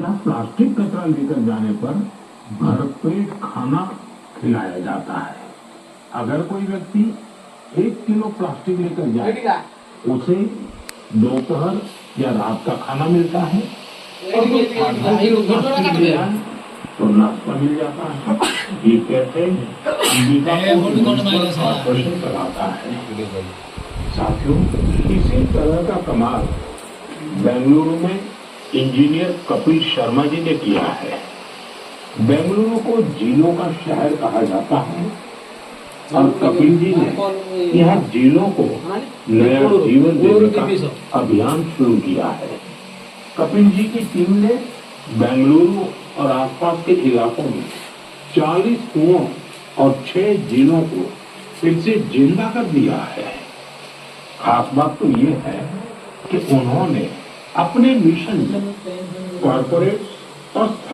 क्या प्लास्टिक कचरा लेकर जाने पर भरपेट खाना खिलाया जाता है। अगर कोई व्यक्ति 1 किलो प्लास्टिक लेकर जाए, उसे दोपहर या रात का खाना मिलता है, और जो आधा किलो प्लास्टिक ले आए तो नाश्ता मिल जाता है। ये कैसे कॉर्पोरेशन चलाता है। साथियों, इसी तरह का कमाल बेंगलुरु में इंजीनियर कपिल शर्मा जी ने किया है। बेंगलुरु को झीलों का शहर कहा जाता है और कपिल जी ने यहाँ झीलों को नया जीवन देने का अभियान शुरू किया है। कपिल जी की टीम ने बेंगलुरु और आसपास के इलाकों में 40 कुओं और 6 झीलों को फिर से जिंदा कर दिया है। खास बात तो ये है कि उन्होंने अपने मिशन में कॉर्पोरेट और